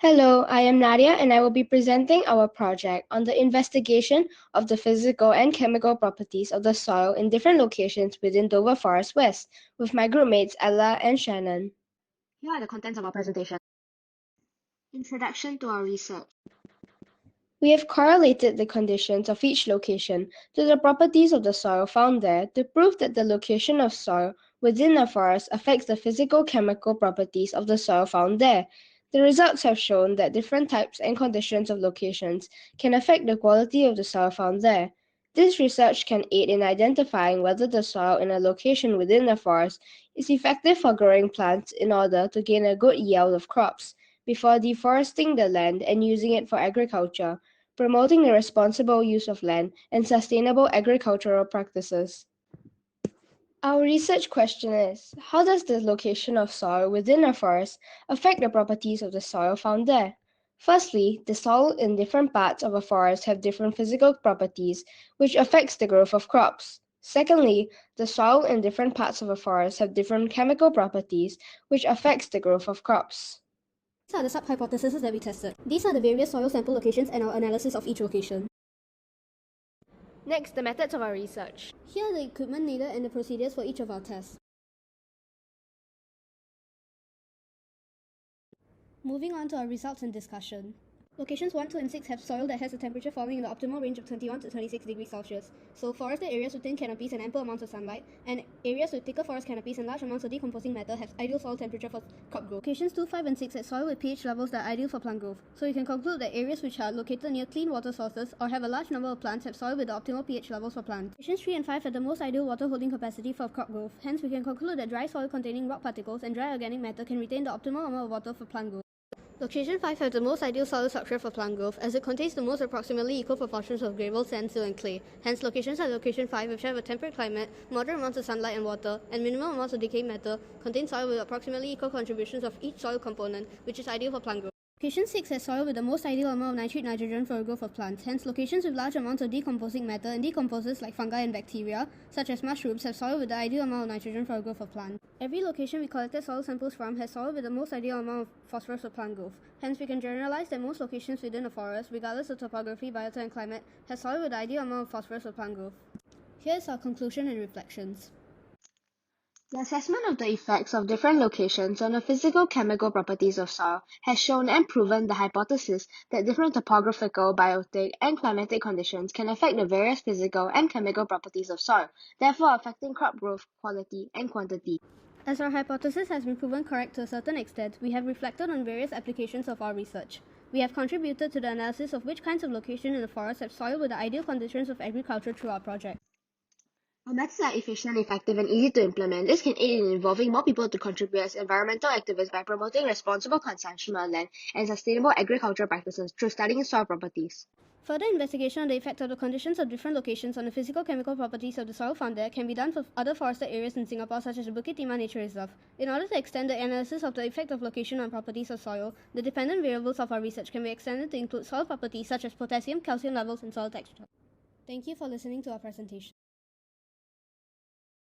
Hello, I am Nadia and I will be presenting our project on the investigation of the physical and chemical properties of the soil in different locations within Dover Forest West with my group mates Ella and Shannon. Here are the contents of our presentation. Introduction to our research. We have correlated the conditions of each location to the properties of the soil found there to prove that the location of soil within a forest affects the physical chemical properties of the soil found there. The results have shown that different types and conditions of locations can affect the quality of the soil found there. This research can aid in identifying whether the soil in a location within a forest is effective for growing plants in order to gain a good yield of crops before deforesting the land and using it for agriculture, promoting the responsible use of land and sustainable agricultural practices. Our research question is, how does the location of soil within a forest affect the properties of the soil found there? Firstly, the soil in different parts of a forest have different physical properties, which affects the growth of crops. Secondly, the soil in different parts of a forest have different chemical properties, which affects the growth of crops. These are the sub-hypotheses that we tested. These are the various soil sample locations and our analysis of each location. Next, the methods of our research. Here are the equipment needed and the procedures for each of our tests. Moving on to our results and discussion. Locations 1, 2, and 6 have soil that has a temperature falling in the optimal range of 21 to 26 degrees Celsius, so forested areas with thin canopies and ample amounts of sunlight, and areas with thicker forest canopies and large amounts of decomposing matter have ideal soil temperature for crop growth. Locations 2, 5, and 6 have soil with pH levels that are ideal for plant growth, so you can conclude that areas which are located near clean water sources or have a large number of plants have soil with the optimal pH levels for plants. Locations 3 and 5 have the most ideal water holding capacity for crop growth, hence we can conclude that dry soil containing rock particles and dry organic matter can retain the optimal amount of water for plant growth. Location 5 has the most ideal soil structure for plant growth, as it contains the most approximately equal proportions of gravel, sandstone, and clay. Hence, locations like location 5, which have a temperate climate, moderate amounts of sunlight and water, and minimal amounts of decaying matter, contain soil with approximately equal contributions of each soil component, which is ideal for plant growth. Location 6 has soil with the most ideal amount of nitrate nitrogen for the growth of plants. Hence, locations with large amounts of decomposing matter and decomposers like fungi and bacteria, such as mushrooms, have soil with the ideal amount of nitrogen for the growth of plants. Every location we collected soil samples from has soil with the most ideal amount of phosphorus for plant growth. Hence, we can generalize that most locations within a forest, regardless of topography, biota, and climate, have soil with the ideal amount of phosphorus for plant growth. Here is our conclusion and reflections. The assessment of the effects of different locations on the physical chemical properties of soil has shown and proven the hypothesis that different topographical, biotic, and climatic conditions can affect the various physical and chemical properties of soil, therefore affecting crop growth, quality, and quantity. As our hypothesis has been proven correct to a certain extent, we have reflected on various applications of our research. We have contributed to the analysis of which kinds of location in the forest have soil with the ideal conditions of agriculture through our project. Our methods are efficient, effective, and easy to implement. This can aid in involving more people to contribute as environmental activists by promoting responsible consumption of land and sustainable agricultural practices through studying soil properties. Further investigation on the effect of the conditions of different locations on the physical chemical properties of the soil found there can be done for other forested areas in Singapore, such as the Bukit Timah Nature Reserve. In order to extend the analysis of the effect of location on properties of soil, the dependent variables of our research can be extended to include soil properties such as potassium, calcium levels, and soil texture. Thank you for listening to our presentation.